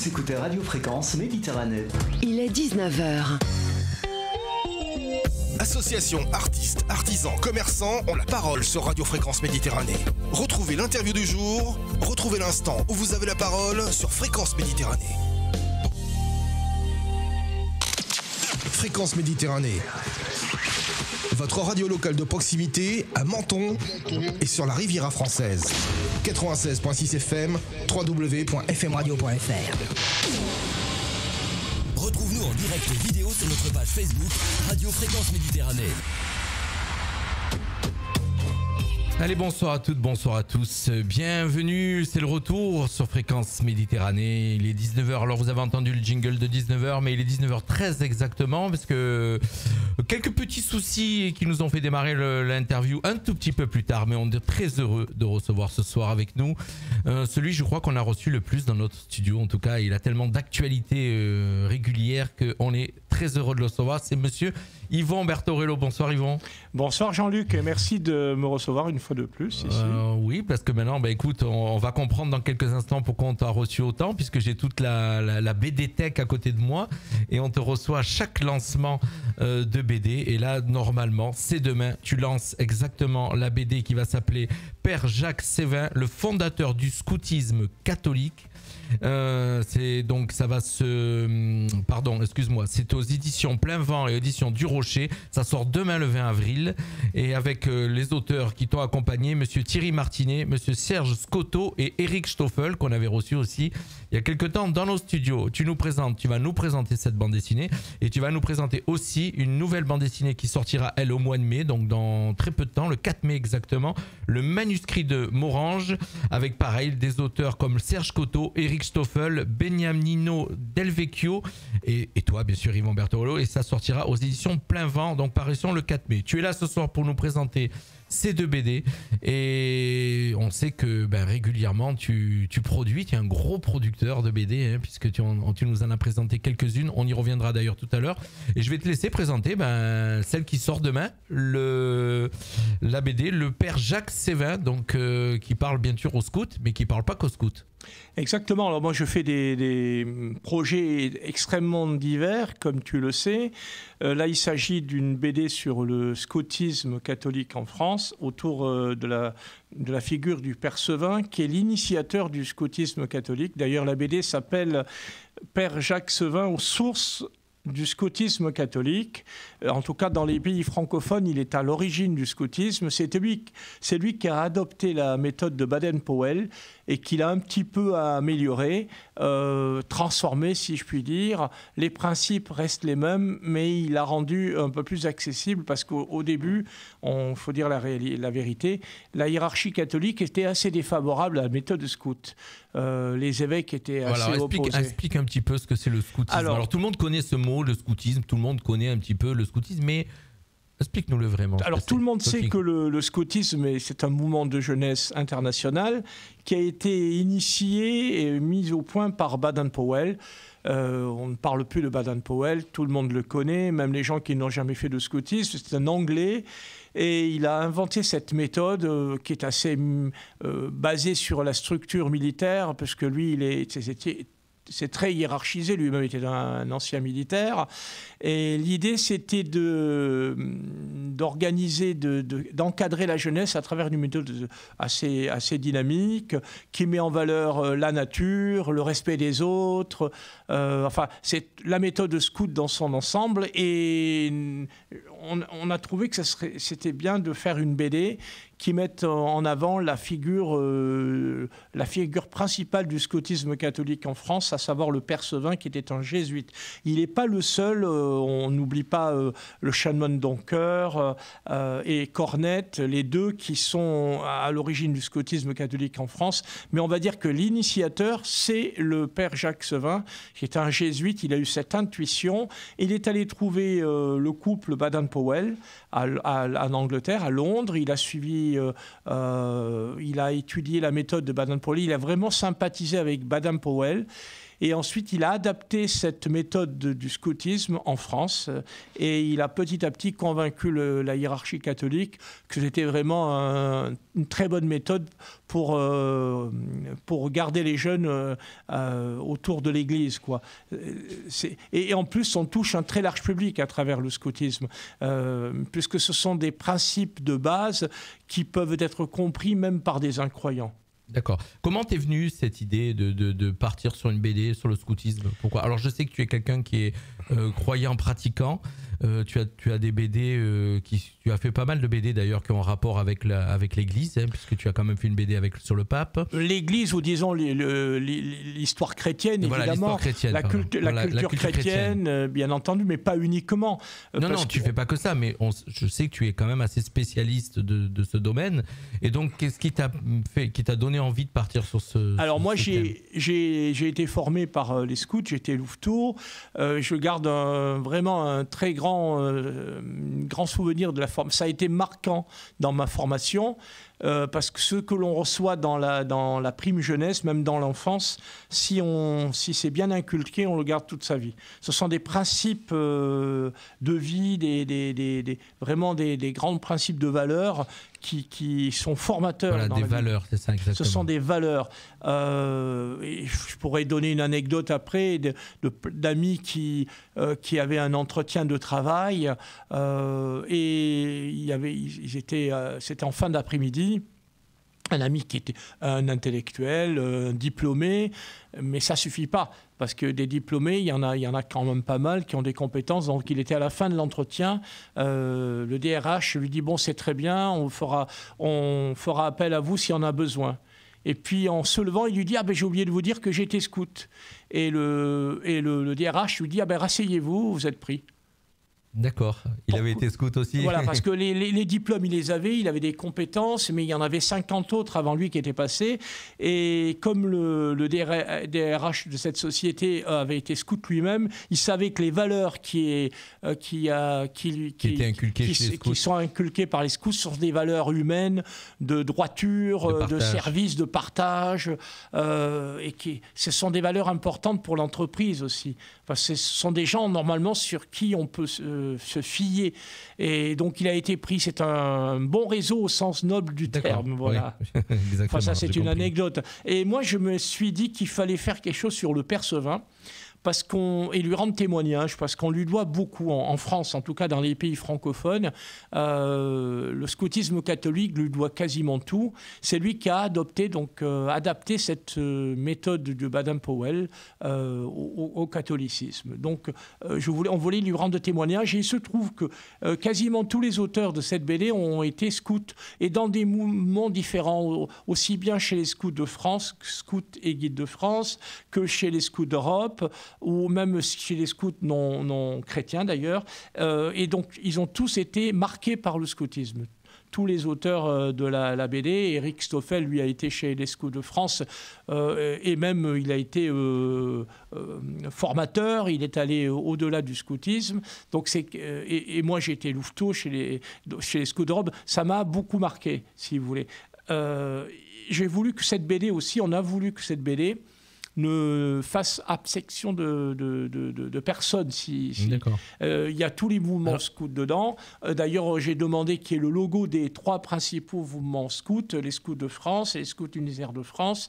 Vous écoutez Radio Fréquence Méditerranée. Il est 19h. Associations, artistes, artisans, commerçants ont la parole sur Radio Fréquence Méditerranée. Retrouvez l'interview du jour, retrouvez l'instant où vous avez la parole sur Fréquence Méditerranée. Fréquence Méditerranée. Votre radio locale de proximité à Menton et sur la Riviera française. 96.6 FM, www.fmradio.fr. Retrouve-nous en direct vidéo sur notre page Facebook Radio Fréquence Méditerranée. Allez, bonsoir à toutes, bonsoir à tous. Bienvenue, c'est le retour sur Fréquence Méditerranée. Il est 19h, alors vous avez entendu le jingle de 19h, mais il est 19h13 exactement, parce que quelques petits soucis qui nous ont fait démarrer l'interview un tout petit peu plus tard, mais on est très heureux de recevoir ce soir avec nous celui, je crois, qu'on a reçu le plus dans notre studio. En tout cas, il a tellement d'actualités régulières qu'on est très heureux de le recevoir. C'est monsieur Yvon Bertorello. Bonsoir Yvon. Bonsoir Jean-Luc, et merci de me recevoir une fois de plus ici. Oui, parce que maintenant, écoute, on va comprendre dans quelques instants pourquoi on t'a reçu autant, puisque j'ai toute la BD Tech à côté de moi, et on te reçoit à chaque lancement de BD. Et là, normalement, c'est demain, tu lances exactement la BD qui va s'appeler Père Jacques Sévin, le fondateur du scoutisme catholique. C'est aux éditions Plein Vent et éditions du Rocher. Ça sort demain le 20 avril, et avec les auteurs qui t'ont accompagné, monsieur Thierry Martinet, monsieur Serge Scotto et Eric Stoffel, qu'on avait reçu aussi il y a quelque temps dans nos studios. Tu vas nous présenter cette bande dessinée, et tu vas nous présenter aussi une nouvelle bande dessinée qui sortira elle au mois de mai, donc dans très peu de temps, le 4 mai exactement, le manuscrit de Morange, avec pareil des auteurs comme Serge Scotto, Eric Stoffel, Beniamino Del Vecchio et toi bien sûr Yvon Bertorello, et ça sortira aux éditions Plein Vent, donc parution le 4 mai. Tu es là ce soir pour nous présenter ces deux BD, et on sait que régulièrement tu produis, tu es un gros producteur de BD, puisque tu nous en as présenté quelques-unes, on y reviendra d'ailleurs tout à l'heure, et je vais te laisser présenter celle qui sort demain, la BD Le Père Jacques Sévin, donc qui parle bien sûr aux scouts, mais qui parle pas qu'aux scouts. Exactement, alors moi je fais des projets extrêmement divers, comme tu le sais. Là il s'agit d'une BD sur le scoutisme catholique en France, autour de la figure du Père Sévin, qui est l'initiateur du scoutisme catholique. D'ailleurs la BD s'appelle Père Jacques Sévin aux sources du scoutisme catholique. En tout cas, dans les pays francophones, il est à l'origine du scoutisme. C'est lui qui a adopté la méthode de Baden-Powell et qui l'a un petit peu améliorée, transformée, si je puis dire. Les principes restent les mêmes, mais il l'a rendu un peu plus accessible, parce qu'au début, il faut dire la vérité, la hiérarchie catholique était assez défavorable à la méthode scout. Les évêques étaient assez opposés. Explique un petit peu ce que c'est le scoutisme. Alors tout le monde connaît ce mot, le scoutisme, tout le monde connaît un petit peu le scoutisme, mais explique-nous-le vraiment. Alors tout le monde sait que le scoutisme, c'est un mouvement de jeunesse international qui a été initié et mis au point par Baden-Powell. On ne parle plus de Baden-Powell, tout le monde le connaît, même les gens qui n'ont jamais fait de scoutisme. C'est un Anglais, et il a inventé cette méthode qui est assez basée sur la structure militaire, parce que lui, c'est très hiérarchisé, lui-même était un ancien militaire, et l'idée c'était d'organiser, d'encadrer la jeunesse à travers une méthode assez dynamique, qui met en valeur la nature, le respect des autres, c'est la méthode scout dans son ensemble, et on a trouvé que c'était bien de faire une BD qui mette en avant la figure principale du scoutisme catholique en France, à savoir le Père Sévin, qui était un jésuite. Il n'est pas le seul, on n'oublie pas le chanoine Doncoeur et Cornette, les deux qui sont à l'origine du scoutisme catholique en France, mais on va dire que l'initiateur, c'est le Père Jacques Sévin, qui est un jésuite. Il a eu cette intuition, il est allé trouver le couple Baden-Powell en Angleterre, à Londres. Il a suivi, il a étudié la méthode de Baden-Powell, il a vraiment sympathisé avec Baden-Powell, Et ensuite, il a adapté cette méthode du scoutisme en France. Et il a petit à petit convaincu la hiérarchie catholique que c'était vraiment une très bonne méthode pour garder les jeunes autour de l'Église, quoi. Et en plus, on touche un très large public à travers le scoutisme, puisque ce sont des principes de base qui peuvent être compris même par des incroyants. D'accord. Comment t'es venue cette idée de partir sur une BD, sur le scoutisme? Pourquoi? Alors je sais que tu es quelqu'un qui est croyant, pratiquant. Tu as des BD, tu as fait pas mal de BD d'ailleurs qui ont un rapport avec l'Église, hein, puisque tu as quand même fait une BD sur le pape. L'Église, ou disons l'histoire chrétienne, voilà, évidemment, chrétienne, la culture chrétienne, bien entendu, mais pas uniquement. Non, tu fais pas que ça, mais je sais que tu es quand même assez spécialiste de ce domaine. Et donc, qu'est-ce qui t'a donné envie de partir sur ce Alors moi, thème? j'ai été formé par les scouts, j'étais louveteau. Je garde vraiment un très grand souvenir de la forme. Ça a été marquant dans ma formation. Parce que ce que l'on reçoit dans la prime jeunesse, même dans l'enfance, si c'est bien inculqué, on le garde toute sa vie. Ce sont des principes de vie, vraiment des grands principes de valeurs qui sont formateurs. Voilà, dans des la valeurs, vie. C'est ça exactement. Ce sont des valeurs. Et je pourrais donner une anecdote après d'amis qui avaient un entretien de travail et c'était en fin d'après-midi. Un ami qui était un intellectuel, un diplômé, mais ça suffit pas, parce que des diplômés, il y en a quand même pas mal qui ont des compétences. Donc il était à la fin de l'entretien, le DRH lui dit bon, c'est très bien, on fera appel à vous si on a besoin. Et puis en se levant, il lui dit j'ai oublié de vous dire que j'étais scout. Et le DRH lui dit rasseyez-vous, vous êtes pris. D'accord. Il avait été scout aussi. Voilà, parce que les diplômes, il avait des compétences, mais il y en avait 50 autres avant lui qui étaient passés. Et comme le DRH de cette société avait été scout lui-même, il savait que les valeurs qui sont inculquées par les scouts sont des valeurs humaines, de droiture, de service, de partage, ce sont des valeurs importantes pour l'entreprise aussi. Enfin, ce sont des gens normalement sur qui on peut se fier. Et donc il a été pris, c'est un bon réseau au sens noble du terme. Voilà. Oui. Exactement, enfin, ça c'est une anecdote. Et moi je me suis dit qu'il fallait faire quelque chose sur le Percevin. Et lui rendre témoignage, parce qu'on lui doit beaucoup, en France, en tout cas dans les pays francophones. Le scoutisme catholique lui doit quasiment tout. C'est lui qui a adapté cette méthode de Baden-Powell au catholicisme. Donc on voulait lui rendre témoignage, et il se trouve que quasiment tous les auteurs de cette BD ont été scouts, et dans des mouvements différents, aussi bien chez les scouts de France, scouts et guides de France, que chez les scouts d'Europe, ou même chez les scouts non chrétiens d'ailleurs. Et donc, ils ont tous été marqués par le scoutisme. Tous les auteurs de la BD, Eric Stoffel, lui, a été chez les scouts de France, et même il a été formateur, il est allé au-delà du scoutisme. Donc et moi, j'ai été louveteau chez les scouts d'Europe. Ça m'a beaucoup marqué, si vous voulez. J'ai voulu que cette BD aussi, on a voulu que cette BD ne fasse absection de personne. D'accord. Il y a tous les mouvements scouts dedans. D'ailleurs, j'ai demandé qu'il y ait le logo des 3 principaux mouvements scouts, les scouts de France, les scouts unitaires de France,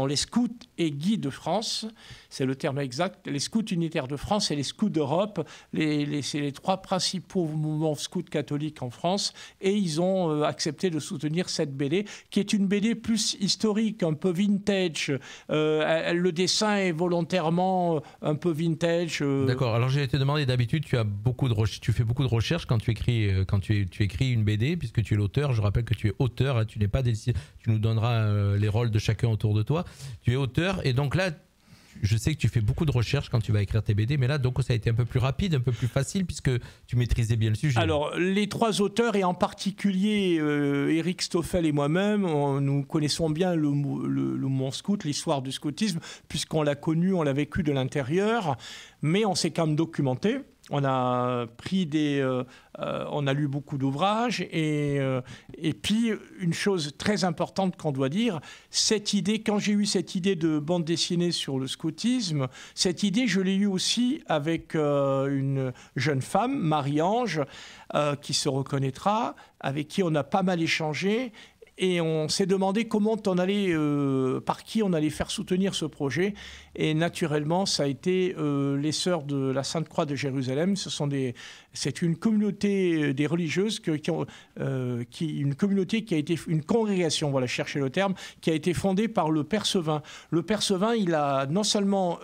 les scouts et guides de France, c'est le terme exact, les scouts unitaires de France et les scouts d'Europe, c'est les 3 principaux mouvements scouts catholiques en France, et ils ont accepté de soutenir cette BD, qui est une BD plus historique, un peu vintage. Le dessin est volontairement un peu vintage. D'accord. Alors j'ai été demandé, d'habitude tu fais beaucoup de recherches quand tu écris une BD, puisque tu es l'auteur. Je rappelle que tu es auteur, hein, tu nous donneras les rôles de chacun autour de toi. Tu es auteur, et donc là je sais que tu fais beaucoup de recherches quand tu vas écrire tes BD, mais là, donc, ça a été un peu plus rapide, un peu plus facile, puisque tu maîtrisais bien le sujet. Alors, les 3 auteurs, et en particulier Eric Stoffel et moi-même, nous connaissons bien le mouvement scout, l'histoire du scoutisme, puisqu'on l'a connu, on l'a vécu de l'intérieur, mais on s'est quand même documenté. On a pris on a lu beaucoup d'ouvrages et puis une chose très importante qu'on doit dire, quand j'ai eu cette idée de bande dessinée sur le scoutisme, cette idée je l'ai eue aussi avec une jeune femme, Marie-Ange, qui se reconnaîtra, avec qui on a pas mal échangé. Et on s'est demandé par qui on allait faire soutenir ce projet. Et naturellement, ça a été les Sœurs de la Sainte Croix de Jérusalem. C'est une communauté des religieuses une congrégation, voilà, cherchez le terme, qui a été fondée par le Père Sevin. Le Père Sevin, il a non seulement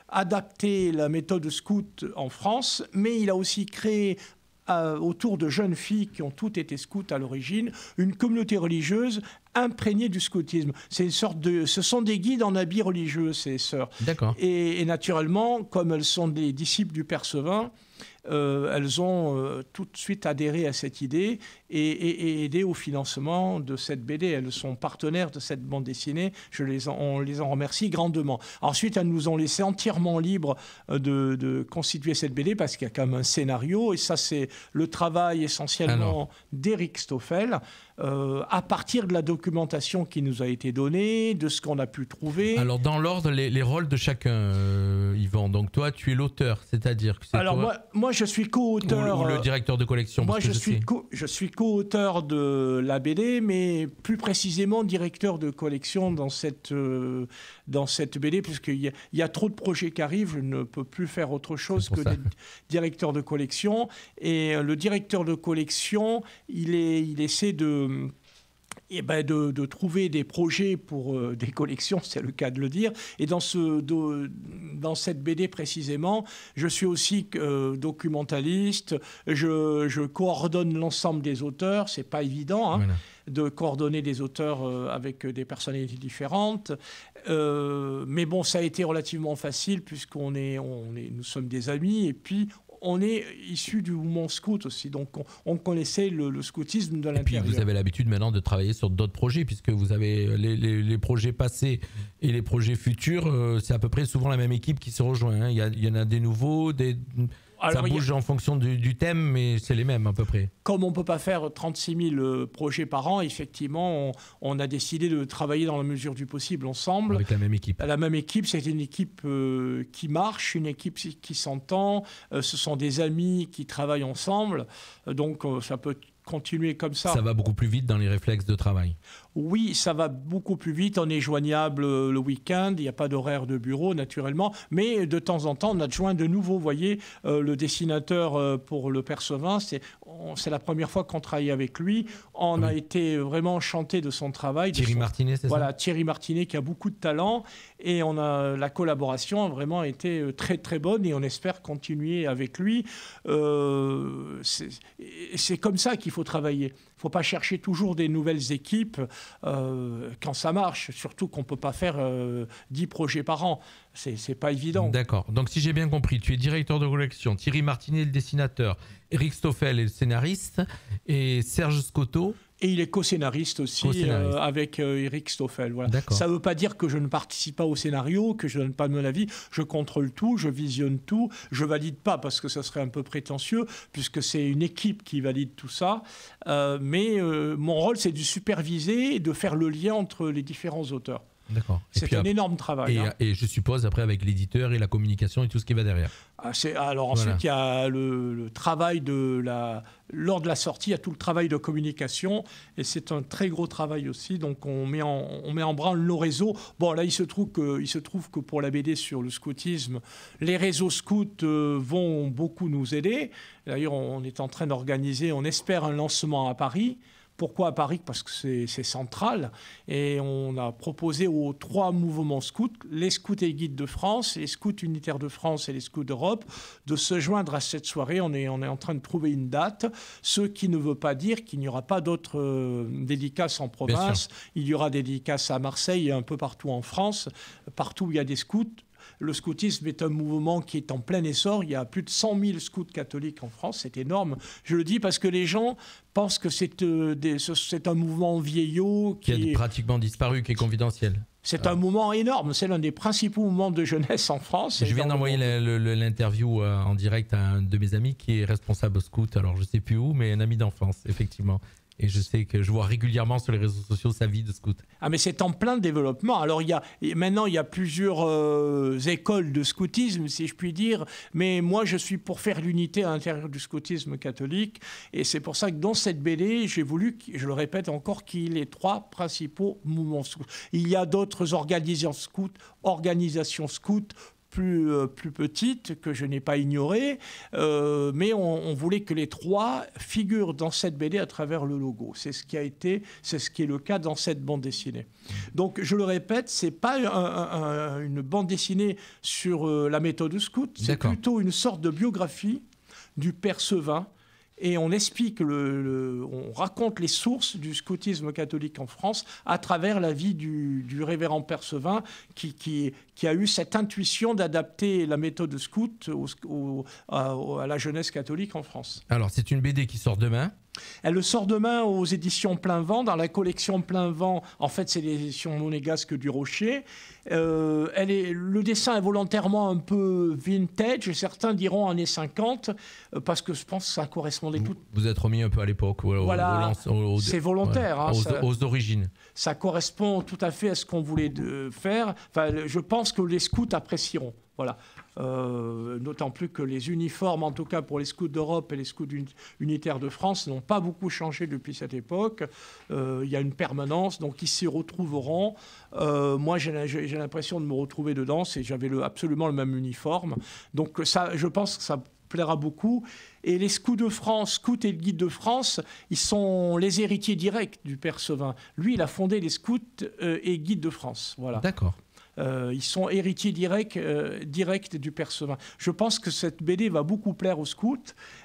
adapté la méthode scout en France, mais il a aussi créé autour de jeunes filles qui ont toutes été scouts à l'origine, une communauté religieuse imprégnée du scoutisme. Ce sont des guides en habits religieux, ces sœurs. D'accord. Et naturellement, comme elles sont des disciples du Père Sevin, elles ont tout de suite adhéré à cette idée et aidé au financement de cette BD. Elles sont partenaires de cette bande dessinée. On les en remercie grandement. Ensuite, elles nous ont laissé entièrement libres de constituer cette BD parce qu'il y a quand même un scénario. Et ça, c'est le travail essentiellement d'Éric Stoffel. À partir de la documentation qui nous a été donnée, de ce qu'on a pu trouver. Alors, dans l'ordre, les rôles de chacun, Yvan. Donc, toi, tu es l'auteur, c'est-à-dire que c'est moi, je suis co-auteur. Ou le directeur de collection. Moi, je suis co-auteur de la BD, mais plus précisément directeur de collection dans cette BD, puisqu'il y a trop de projets qui arrivent. Je ne peux plus faire autre chose que d'être directeur de collection. Et le directeur de collection, il essaie de trouver des projets pour des collections, c'est le cas de le dire. Et dans cette BD précisément, je suis aussi documentaliste, je coordonne l'ensemble des auteurs, c'est pas évident voilà. De coordonner des auteurs avec des personnalités différentes. Mais bon, ça a été relativement facile puisqu'on nous sommes des amis et puis on est issu du mouvement scout aussi, donc on connaissait le scoutisme de l'intérieur. Et puis vous avez l'habitude maintenant de travailler sur d'autres projets, puisque vous avez les projets passés et les projets futurs, c'est à peu près souvent la même équipe qui se rejoint. Hein. Il y en a des nouveaux, ça bouge en fonction du thème, mais c'est les mêmes à peu près. Comme on ne peut pas faire 36 000 projets par an, effectivement, on a décidé de travailler dans la mesure du possible ensemble. Avec la même équipe. La même équipe, c'est une équipe qui marche, une équipe qui s'entend. Ce sont des amis qui travaillent ensemble. Donc, ça peut continuer comme ça. Ça va beaucoup plus vite dans les réflexes de travail. Oui, ça va beaucoup plus vite. On est joignable le week-end. Il n'y a pas d'horaire de bureau, naturellement. Mais de temps en temps, on adjoint de nouveau. Vous voyez, le dessinateur pour le Père Sevin, c'est la première fois qu'on travaille avec lui. On a été vraiment enchanté de son travail. Thierry Martinet, c'est ça ? Voilà, Thierry Martinet qui a beaucoup de talent. Et la collaboration a vraiment été très, très bonne. Et on espère continuer avec lui. C'est comme ça qu'il faut travailler. Il ne faut pas chercher toujours des nouvelles équipes quand ça marche, surtout qu'on ne peut pas faire 10 projets par an. C'est pas évident. D'accord. Donc si j'ai bien compris, tu es directeur de collection, Thierry Martinet le dessinateur, Éric Stoffel est le scénariste et Serge Scotto. Et il est co-scénariste aussi avec Éric Stoffel. Voilà. Ça ne veut pas dire que je ne participe pas au scénario, que je ne donne pas mon avis. Je contrôle tout, je visionne tout. Je ne valide pas parce que ça serait un peu prétentieux, puisque c'est une équipe qui valide tout ça. Mais mon rôle, c'est de superviser et de faire le lien entre les différents auteurs. D'accord. C'est un énorme travail. Et je suppose après avec l'éditeur et la communication et tout ce qui va derrière. Alors ensuite, il y a le travail lors de la sortie, il y a tout le travail de communication et c'est un très gros travail aussi. Donc on met en branle nos réseaux. Bon là, il se trouve que pour la BD sur le scoutisme, les réseaux scouts vont beaucoup nous aider. D'ailleurs, on est en train d'organiser, on espère un lancement à Paris. Pourquoi à Paris ? Parce que c'est central. Et on a proposé aux 3 mouvements scouts, les scouts et guides de France, les scouts unitaires de France et les scouts d'Europe, de se joindre à cette soirée. On est en train de trouver une date, ce qui ne veut pas dire qu'il n'y aura pas d'autres dédicaces en province. Il y aura des dédicaces à Marseille et un peu partout en France, partout où il y a des scouts. Le scoutisme est un mouvement qui est en plein essor. Il y a plus de 100 000 scouts catholiques en France. C'est énorme. Je le dis parce que les gens pensent que c'est un mouvement vieillot qui a pratiquement disparu, qui est confidentiel. C'est un moment énorme, c'est l'un des principaux moments de jeunesse en France. Je viens d'envoyer l'interview en direct à un de mes amis qui est responsable scout, alors je ne sais plus où, mais un ami d'enfance, effectivement. Et je sais que je vois régulièrement sur les réseaux sociaux sa vie de scout. Ah mais c'est en plein développement. Alors maintenant il y a plusieurs écoles de scoutisme, si je puis dire. Mais moi je suis pour faire l'unité à l'intérieur du scoutisme catholique. Et c'est pour ça que dans cette BD, j'ai voulu, je le répète encore, qu'il y ait 3 principaux mouvements scouts. Il y a d'autres organisations scouts plus petites que je n'ai pas ignorées, mais on voulait que les 3 figurent dans cette BD à travers le logo. C'est ce qui est le cas dans cette bande dessinée. Donc je le répète, c'est pas une bande dessinée sur la méthode scout, c'est plutôt une sorte de biographie du père Sevin. Et on explique, on raconte les sources du scoutisme catholique en France à travers la vie du révérend père Sevin qui a eu cette intuition d'adapter la méthode scout à la jeunesse catholique en France. Alors, c'est une BD qui sort demain. Elle sort demain aux éditions Plein Vent, dans la collection Plein Vent. En fait, c'est l'édition monégasque du Rocher. Le dessin est volontairement un peu vintage, certains diront années 50, parce que je pense que ça correspondait tout. Vous êtes remis un peu à l'époque. Voilà, c'est volontaire. Ouais, aux origines. Ça correspond tout à fait à ce qu'on voulait faire. Enfin, je pense que les scouts apprécieront. Voilà. D'autant plus que les uniformes, en tout cas pour les scouts d'Europe et les scouts unitaires de France, n'ont pas beaucoup changé depuis cette époque. Il y a une permanence, donc ils s'y retrouveront. Moi, j'ai l'impression de me retrouver dedans. J'avais absolument le même uniforme. Donc ça, je pense que ça plaira beaucoup. Et les scouts de France, scouts et guides de France, ils sont les héritiers directs du père Sevin. Lui, il a fondé les scouts et guides de France. Voilà. D'accord. Ils sont héritiers directs du père Sevin. Je pense que cette BD va beaucoup plaire aux scouts.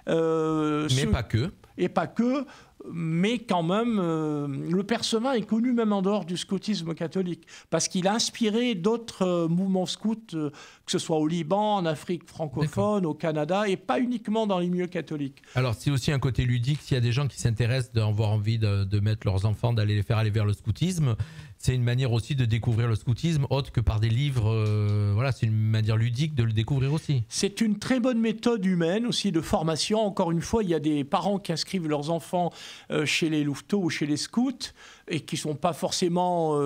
Mais pas que. Et pas que, mais quand même, le père Sevin est connu même en dehors du scoutisme catholique, parce qu'il a inspiré d'autres mouvements scouts, que ce soit au Liban, en Afrique francophone, au Canada, et pas uniquement dans les milieux catholiques. Alors c'est aussi un côté ludique, s'il y a des gens qui s'intéressent, d'avoir envie de mettre leurs enfants, d'aller les faire aller vers le scoutisme, c'est une manière aussi de découvrir le scoutisme, autre que par des livres. Voilà, c'est une manière ludique de le découvrir aussi. C'est une très bonne méthode humaine aussi de formation. Encore une fois, il y a des parents qui inscrivent leurs enfants chez les louveteaux ou chez les scouts et qui ne sont pas forcément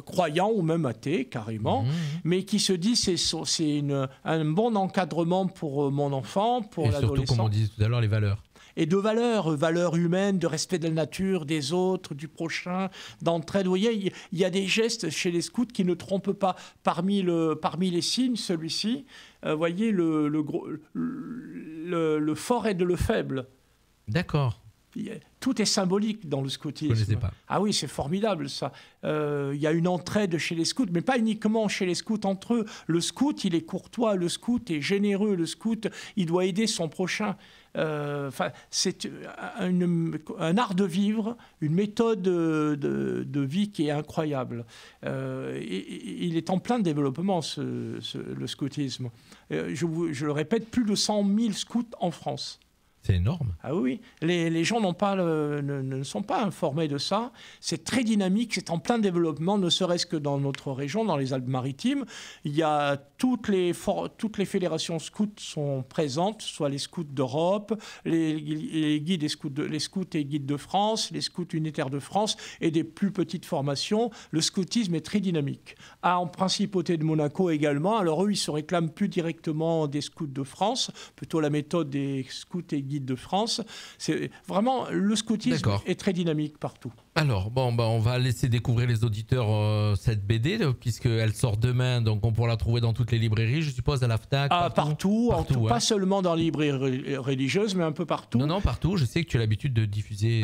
croyants ou même athées carrément, mais qui se disent c'est un bon encadrement pour mon enfant, pour l'adolescent. Et surtout, comme on disait tout à l'heure, les valeurs. Et de valeurs humaines, de respect de la nature, des autres, du prochain, d'entraide. Vous voyez, il y a des gestes chez les scouts qui ne trompent pas. Parmi les signes, celui-ci, voyez, le fort aide le faible. D'accord. Tout est symbolique dans le scoutisme. Je ne connaissais pas. Ah oui, c'est formidable ça. Il y a une entraide chez les scouts, mais pas uniquement chez les scouts entre eux. Le scout, il est courtois, le scout est généreux, le scout, il doit aider son prochain. C'est un art de vivre, une méthode de vie qui est incroyable. Il est en plein développement, le scoutisme. Je le répète, plus de 100 000 scouts en France. C'est énorme. Ah oui, les gens ne sont pas informés de ça. C'est très dynamique, c'est en plein développement, ne serait-ce que dans notre région, dans les Alpes-Maritimes. Il y a toutes les fédérations scouts sont présentes, soit les scouts d'Europe, les scouts et guides de France, les scouts unitaires de France et des plus petites formations. Le scoutisme est très dynamique. En Principauté de Monaco également. Alors eux, ils se réclament plus directement des scouts de France, plutôt la méthode des scouts et guides de France. C'est vraiment, le scoutisme est très dynamique partout. Alors, on va laisser découvrir les auditeurs cette BD, puisqu'elle sort demain, donc on pourra la trouver dans toutes les librairies, je suppose, à la FNAC. Partout, pas seulement dans les librairies religieuses, mais un peu partout. Non, partout. Je sais que tu as l'habitude de diffuser,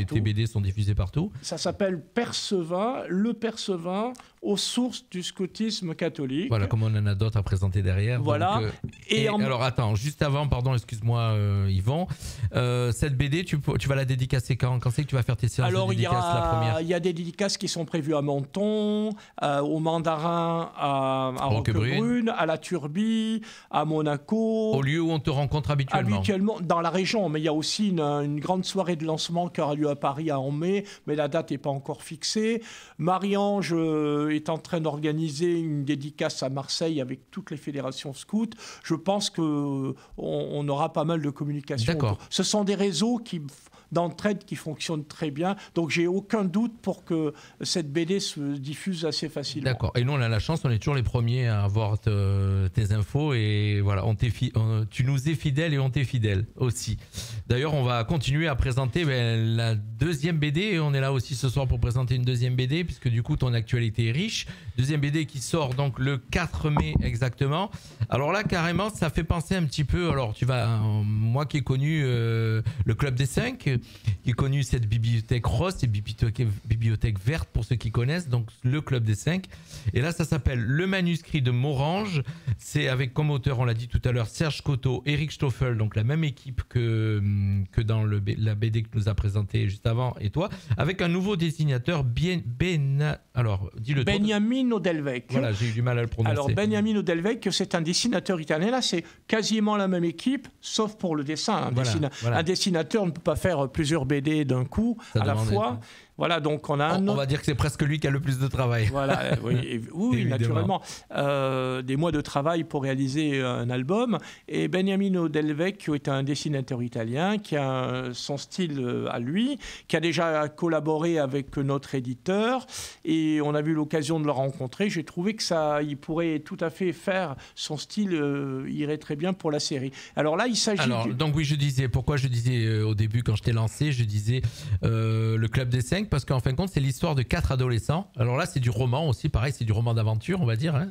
tes BD sont diffusés partout. Ça s'appelle Père Sevin, le Père Sevin, aux sources du scoutisme catholique. Voilà, comme on en a d'autres à présenter derrière. Voilà. Donc, alors, attends, juste avant, excuse-moi, Yvan, cette BD, tu vas la dédicacer quand c'est que tu vas faire tes séances de dédicace? la première? Il y a des dédicaces qui sont prévues à Menton, au Mandarin, à Roquebrune, à la Turbie, à Monaco. Au lieu où on te rencontre habituellement. Habituellement, dans la région. Mais il y a aussi une grande soirée de lancement qui aura lieu à Paris en mai, mais la date n'est pas encore fixée. Marie-Ange est en train d'organiser une dédicace à Marseille avec toutes les fédérations scouts. Je pense qu'on aura pas mal de communication. D'accord. Ce sont des réseaux d'entraide qui fonctionnent très bien. Donc, j'ai aucun doute pour que cette BD se diffuse assez facilement. D'accord. Et nous, on a la chance, on est toujours les premiers à avoir tes infos. Et voilà, tu nous es fidèle et on t'est fidèle aussi. D'ailleurs, on va continuer à présenter la deuxième BD. On est là aussi ce soir pour présenter une deuxième BD, puisque du coup, ton actualité est riche. Deuxième BD qui sort donc le 4 mai exactement. Alors là, carrément, ça fait penser un petit peu... Alors, moi qui ai connu le Club des 5, qui ai connu cette bibliothèque rose, cette bibliothèque verte pour ceux qui connaissent, donc le Club des 5. Et là, ça s'appelle Le Manuscrit de Morange. C'est avec comme auteur, on l'a dit tout à l'heure, Serge Scotto, Eric Stoffel, donc la même équipe que dans la BD que nous a présenté juste avant, et toi, avec un nouveau dessinateur, Benjamin Odelvec. Voilà, j'ai eu du mal à le prononcer. Alors, Benjamin Odelvec, c'est un dessinateur italien. Là, c'est quasiment la même équipe, sauf pour le dessin. Un dessinateur ne peut pas faire plusieurs BD d'un coup, à la fois. Voilà, donc on va dire que c'est presque lui qui a le plus de travail. Voilà, oui, naturellement. Des mois de travail pour réaliser un album. Et Benjamin Odelvec est un dessinateur italien qui a son style à lui, qui a déjà collaboré avec notre éditeur. Et on a eu l'occasion de le rencontrer. J'ai trouvé il pourrait tout à fait faire son style, irait très bien pour la série. Alors là, il s'agit... Donc oui, je disais au début quand je t'ai lancé, je disais le Club des 5, parce qu'en fin de compte, c'est l'histoire de 4 adolescents. Alors là, c'est du roman aussi, pareil, c'est du roman d'aventure, on va dire. Hein.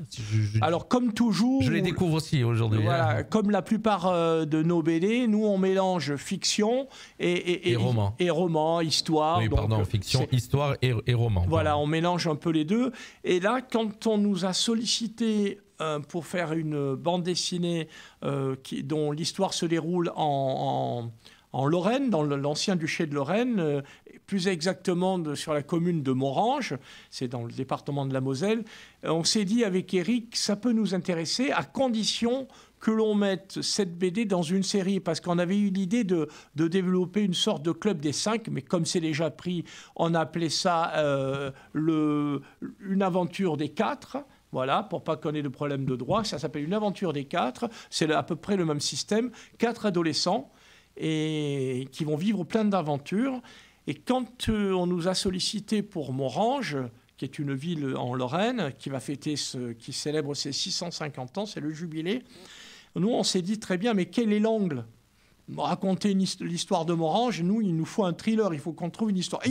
Alors, comme toujours... Je les découvre aussi aujourd'hui. Voilà, comme la plupart de nos BD, nous, on mélange fiction et roman. Et roman, histoire. Oui, fiction, histoire et roman. Voilà, on mélange un peu les deux. Et là, quand on nous a sollicité pour faire une bande dessinée dont l'histoire se déroule en Lorraine, dans l'ancien duché de Lorraine, plus exactement sur la commune de Morange, c'est dans le département de la Moselle. On s'est dit avec Eric, ça peut nous intéresser à condition que l'on mette cette BD dans une série, parce qu'on avait eu l'idée de développer une sorte de Club des 5, mais comme c'est déjà pris, on a appelé ça une aventure des 4. Voilà, pour pas qu'on ait de problème de droit, ça s'appelle une aventure des 4. C'est à peu près le même système. 4 adolescents et qui vont vivre plein d'aventures. Et quand on nous a sollicité pour Morange, qui est une ville en Lorraine, qui célèbre ses 650 ans, c'est le jubilé, nous, on s'est dit très bien, mais quel est l'angle ? Raconter l'histoire de Morange, il nous faut un thriller, il faut qu'on trouve une histoire.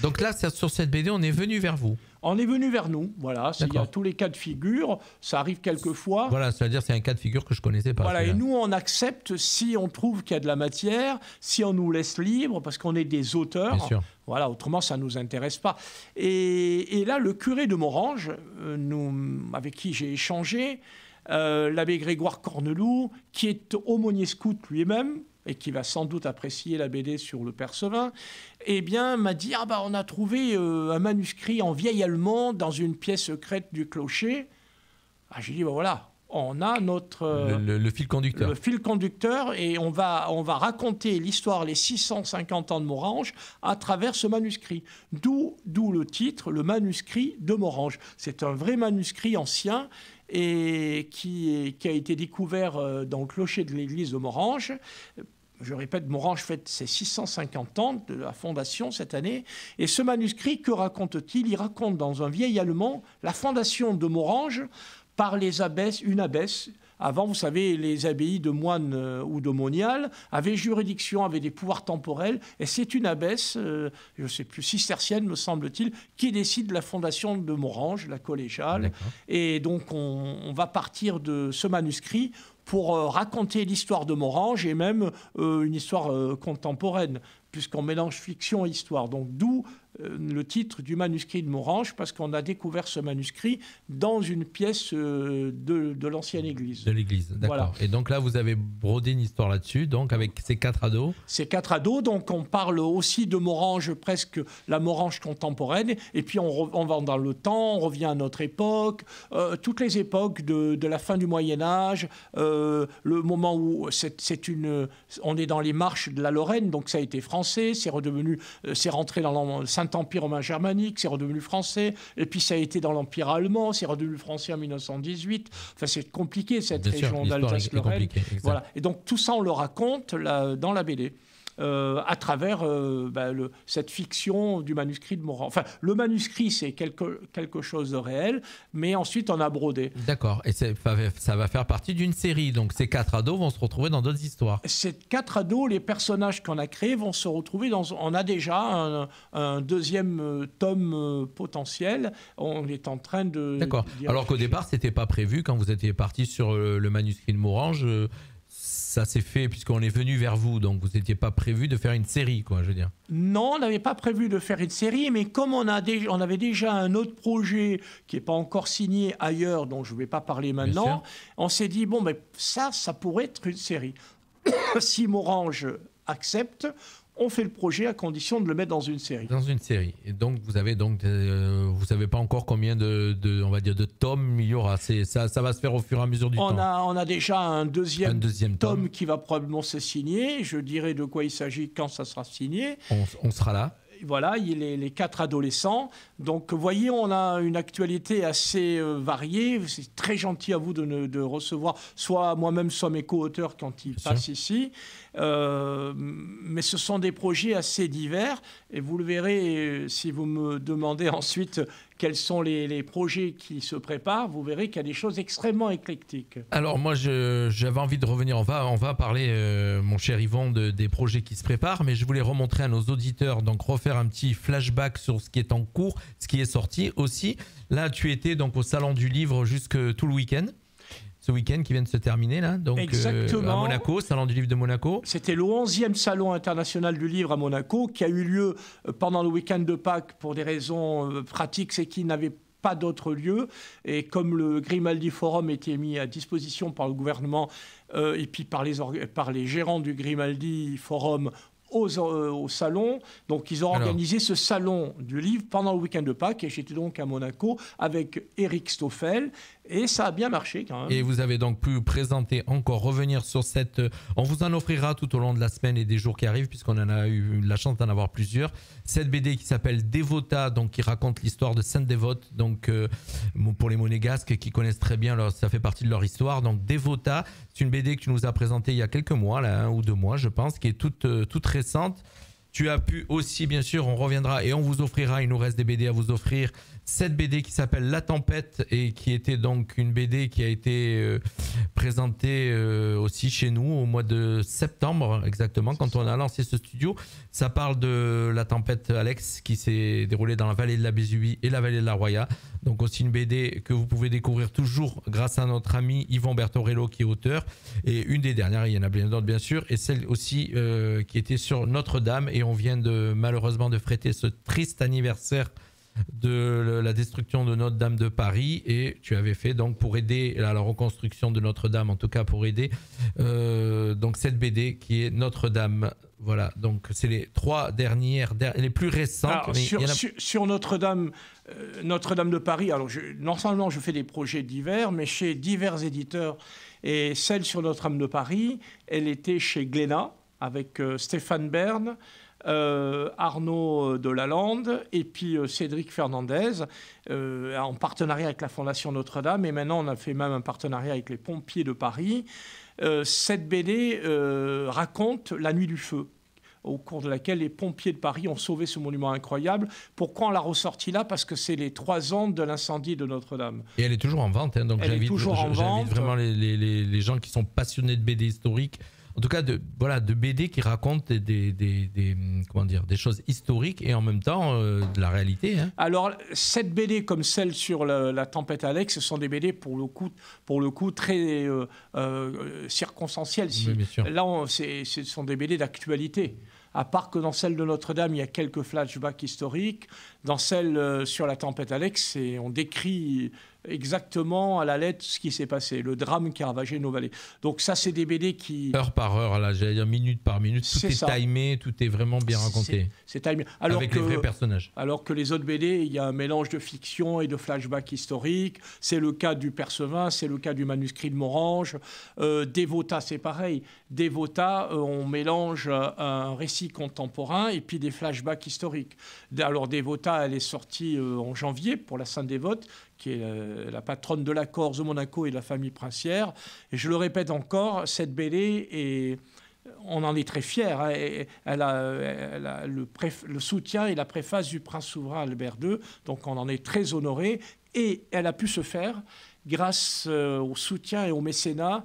Donc là, sur cette BD, on est venu vers vous. On est venu vers nous, voilà. Il y a tous les cas de figure, ça arrive quelquefois. Voilà, c'est-à-dire c'est un cas de figure que je connaissais pas. Voilà, et nous, on accepte si on trouve qu'il y a de la matière, si on nous laisse libre, parce qu'on est des auteurs. Bien sûr. Voilà, autrement, ça ne nous intéresse pas. Et là, le curé de Morange, avec qui j'ai échangé, l'abbé Grégoire Corneloup, qui est aumônier scout lui-même, et qui va sans doute apprécier la BD sur le Percevin, m'a dit on a trouvé un manuscrit en vieil allemand dans une pièce secrète du clocher. J'ai dit voilà, on a notre le fil conducteur. Le fil conducteur, et on va raconter l'histoire, les 650 ans de Morange à travers ce manuscrit. D'où le titre, le manuscrit de Morange. C'est un vrai manuscrit ancien et qui a été découvert dans le clocher de l'église de Morange. Je répète, Morange fête ses 650 ans de la fondation cette année. Et ce manuscrit, que raconte-t-il ? Il raconte dans un vieil allemand la fondation de Morange par une abbesse. Avant, vous savez, les abbayes de moines ou de moniales avaient juridiction, avaient des pouvoirs temporels. Et c'est une abbesse, je ne sais plus, cistercienne, me semble-t-il, qui décide de la fondation de Morange, la collégiale. D'accord. Et donc, on va partir de ce manuscrit pour raconter l'histoire de Morange et même une histoire contemporaine, puisqu'on mélange fiction et histoire. Donc, d'où le titre du manuscrit de Morange, parce qu'on a découvert ce manuscrit dans une pièce de l'ancienne église. De l'église, d'accord. Voilà. Et donc là, vous avez brodé une histoire là-dessus, donc avec ces 4 ados. Ces 4 ados, donc on parle aussi de Morange, presque la Morange contemporaine, et puis on va dans le temps, on revient à notre époque, toutes les époques de la fin du Moyen-Âge, le moment où on est dans les marches de la Lorraine, donc ça a été français, c'est rentré dans le Saint-Empire romain germanique, c'est redevenu français, et puis ça a été dans l'Empire allemand, c'est redevenu français en 1918. Enfin, c'est compliqué cette région d'Alsace-Lorraine. Voilà. Et donc tout ça, on le raconte dans la BD. À travers cette fiction du manuscrit de Morange. Enfin, le manuscrit, c'est quelque chose de réel, mais ensuite, on a brodé. D'accord. Et ça va faire partie d'une série. Donc, ces 4 ados vont se retrouver dans d'autres histoires. Ces 4 ados, les personnages qu'on a créés vont se retrouver On a déjà un deuxième tome potentiel. On est en train de... D'accord. Alors qu'au départ, c'était pas prévu. Quand vous étiez parti sur le manuscrit de Morange... ça s'est fait puisqu'on est venu vers vous, donc vous n'étiez pas prévu de faire une série, quoi, je veux dire. Non, on n'avait pas prévu de faire une série, mais comme on avait déjà un autre projet qui n'est pas encore signé ailleurs, dont je ne vais pas parler maintenant, on s'est dit, bon, ben, ça pourrait être une série. Si Morange accepte, on fait le projet à condition de le mettre dans une série. Dans une série. Et donc, vous savez pas encore combien on va dire, de tomes il y aura. Ça va se faire au fur et à mesure du temps. On a déjà un deuxième tome qui va probablement se signer. Je dirai de quoi il s'agit quand ça sera signé. On sera là. Voilà, il est les 4 adolescents. Donc, vous voyez, on a une actualité assez variée. C'est très gentil à vous de recevoir soit moi-même, soit mes co-auteurs quand ils passent ici. Mais ce sont des projets assez divers. Et vous le verrez, si vous me demandez ensuite quels sont les projets qui se préparent, vous verrez qu'il y a des choses extrêmement éclectiques. Alors moi, j'avais envie de revenir, on va parler, mon cher Yvon, des projets qui se préparent, mais je voulais remontrer à nos auditeurs, donc refaire un petit flashback sur ce qui est en cours, ce qui est sorti aussi. Là, tu étais donc au Salon du Livre jusque tout le week-end. Ce week-end qui vient de se terminer là, donc à Monaco, Salon du Livre de Monaco. C'était le 11e Salon international du livre à Monaco qui a eu lieu pendant le week-end de Pâques pour des raisons pratiques, c'est qu'il n'avait pas d'autre lieu. Et comme le Grimaldi Forum était mis à disposition par le gouvernement et puis par les gérants du Grimaldi Forum au salon, donc ils ont organisé ce salon du livre pendant le week-end de Pâques et j'étais donc à Monaco avec Eric Stoffel et ça a bien marché quand même. Et vous avez donc pu présenter encore, revenir sur cette... On vous en offrira tout au long de la semaine et des jours qui arrivent puisqu'on en a eu la chance d'en avoir plusieurs. Cette BD qui s'appelle Dévota, donc qui raconte l'histoire de Sainte Dévote, donc pour les monégasques qui connaissent très bien, ça fait partie de leur histoire. Donc Dévota, c'est une BD que tu nous as présentée il y a quelques mois, là, 1 ou 2 mois je pense, qui est toute récente. Tu as pu aussi, bien sûr, on reviendra et on vous offrira, il nous reste des BD à vous offrir, cette BD qui s'appelle La Tempête et qui était donc une BD qui a été présentée aussi chez nous au mois de septembre, exactement, quand on a lancé ce studio. Ça parle de la tempête Alex qui s'est déroulée dans la vallée de la Vésubie et la vallée de la Roya. Donc aussi une BD que vous pouvez découvrir toujours grâce à notre ami Yvon Bertorello qui est auteur. Et une des dernières, il y en a bien d'autres bien sûr, et celle aussi qui était sur Notre-Dame. Et on vient malheureusement de fêter ce triste anniversaire de la destruction de Notre-Dame de Paris, et tu avais fait donc pour aider à la reconstruction de Notre-Dame, en tout cas pour aider donc cette BD qui est Notre-Dame. Voilà, donc c'est les 3 dernières, les plus récentes. Alors, sur Notre-Dame, Notre-Dame de Paris, alors non seulement je fais des projets divers, mais chez divers éditeurs, et celle sur Notre-Dame de Paris, elle était chez Glénat avec Stéphane Bern, Arnaud Delalande et puis Cédric Fernandez en partenariat avec la Fondation Notre-Dame, et maintenant on a fait même un partenariat avec les pompiers de Paris. Cette BD raconte la nuit du feu, au cours de laquelle les pompiers de Paris ont sauvé ce monument incroyable. Pourquoi on l'a ressorti là? Parce que c'est les 3 ans de l'incendie de Notre-Dame. Et elle est toujours en vente, hein, donc j'invite vraiment les gens qui sont passionnés de BD historiques, en tout cas de BD qui racontent des choses historiques et en même temps de la réalité. Hein. Alors, cette BD comme celle sur la tempête Alex, ce sont des BD pour le coup très circonstancielles. Oui, bien sûr. Là, ce sont des BD d'actualité. à part que dans celle de Notre-Dame, il y a quelques flashbacks historiques. Dans celle sur la tempête Alex, on décrit exactement à la lettre ce qui s'est passé, le drame qui a ravagé nos vallées. Donc ça, c'est des BD qui... Heure par heure, là, j'allais dire minute par minute, tout est timé, tout est vraiment bien raconté. C'est timé. Avec les vrais personnages. Alors que les autres BD, il y a un mélange de fiction et de flashback historique. C'est le cas du Perceval, c'est le cas du manuscrit de Morange. Dévota, c'est pareil. Dévota, on mélange un récit contemporain et puis des flashbacks historiques. Alors Dévota, elle est sortie en janvier pour la Sainte-Dévote, qui est la patronne de la Corse, de Monaco et de la famille princière. Et je le répète encore, cette BD, on en est très fiers. Hein, elle a le soutien et la préface du prince souverain Albert II, donc on en est très honorés. Et elle a pu se faire grâce au soutien et au mécénat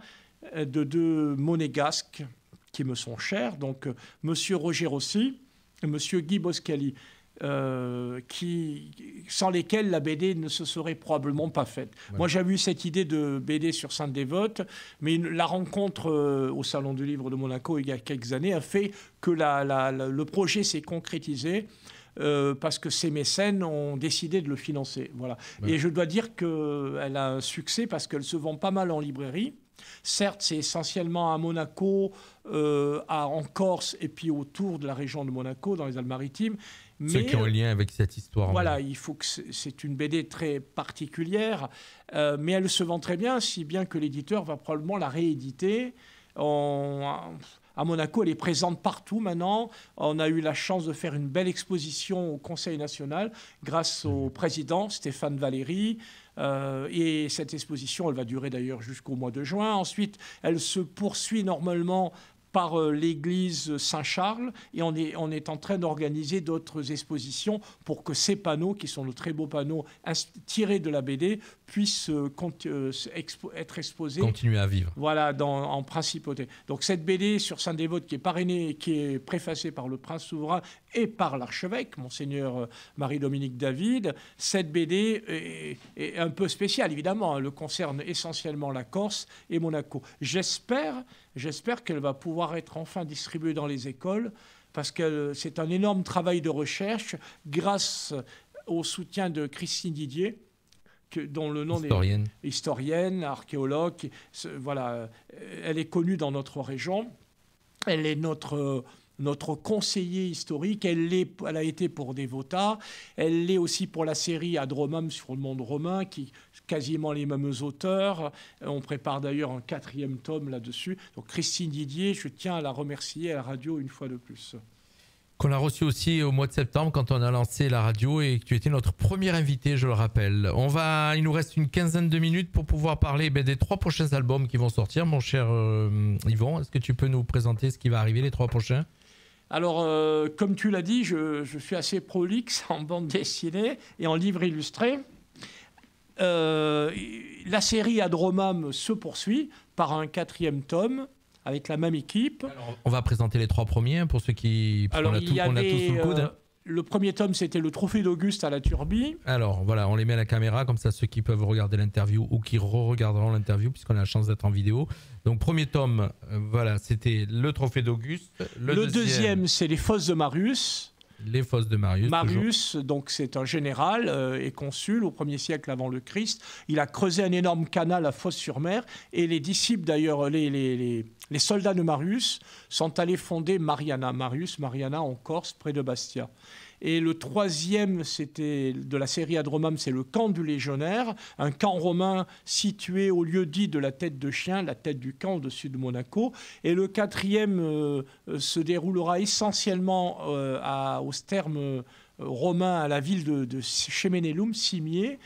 de deux monégasques qui me sont chers, donc Monsieur Roger Rossi et Monsieur Guy Boscali. Sans lesquels la BD ne se serait probablement pas faite. Ouais. Moi, j'avais eu cette idée de BD sur Sainte-Dévote, mais la rencontre au Salon du Livre de Monaco il y a quelques années a fait que le projet s'est concrétisé. Parce que ces mécènes ont décidé de le financer. Voilà. Ouais. Et je dois dire qu'elle a un succès parce qu'elle se vend pas mal en librairie. Certes, c'est essentiellement à Monaco, en Corse et puis autour de la région de Monaco, dans les Alpes-Maritimes. Ceux qui ont un lien avec cette histoire. Voilà, il faut que c'est une BD très particulière, mais elle se vend très bien, si bien que l'éditeur va probablement la rééditer. À Monaco, elle est présente partout maintenant. On a eu la chance de faire une belle exposition au Conseil national grâce au président Stéphane Valéry. Et cette exposition, elle va durer d'ailleurs jusqu'au mois de juin. Ensuite, elle se poursuit normalement par l'église Saint-Charles et on est en train d'organiser d'autres expositions pour que ces panneaux, qui sont de très beaux panneaux tirés de la BD, puissent être exposés. Continuer à vivre. Voilà, en principauté. Donc cette BD sur Sainte-Dévote qui est parrainée, qui est préfacée par le prince souverain et par l'archevêque, Monseigneur Marie-Dominique David, cette BD est un peu spéciale, évidemment. Elle concerne essentiellement la Corse et Monaco. J'espère qu'elle va pouvoir être enfin distribuée dans les écoles parce que c'est un énorme travail de recherche grâce au soutien de Christine Didier, dont le nom est historienne, archéologue. Voilà, elle est connue dans notre région. Elle est notre conseiller historique. Elle a été pour Dévota. Elle l'est aussi pour la série Adromam sur le monde romain, qui quasiment les mêmes auteurs. On prépare d'ailleurs un 4e tome là-dessus. Donc Christine Didier, je tiens à la remercier à la radio une fois de plus. Qu'on a reçu aussi au mois de septembre quand on a lancé la radio et que tu étais notre premier invité, je le rappelle. Il nous reste une quinzaine de minutes pour pouvoir parler des 3 prochains albums qui vont sortir, mon cher Yvon. Est-ce que tu peux nous présenter ce qui va arriver, les 3 prochains ? Alors, comme tu l'as dit, je suis assez prolixe en bande dessinée et en livre illustré. La série Adromam se poursuit par un 4e tome avec la même équipe. Alors, on va présenter les 3 premiers pour ceux qui... Alors, on a tous sous le coude. Le premier tome, c'était le Trophée d'Auguste à la Turbie. Alors, voilà, on les met à la caméra, comme ça, ceux qui peuvent regarder l'interview ou qui re-regarderont l'interview, puisqu'on a la chance d'être en vidéo. Donc, premier tome, voilà, c'était le Trophée d'Auguste. Le deuxième, c'est les Fosses de Marius. Les Fosses de Marius. Marius, donc c'est un général et consul au 1er siècle avant le Christ. Il a creusé un énorme canal à Fos-sur-Mer et les disciples, d'ailleurs, les soldats de Marius sont allés fonder Mariana en Corse, près de Bastia. Et le 3e, c'était de la série Adromam, c'est le camp du légionnaire, un camp romain situé au lieu dit de la tête de chien, la tête du camp au-dessus de Monaco. Et le 4e se déroulera essentiellement au terme romain, à la ville de Chemenelum, Cimier,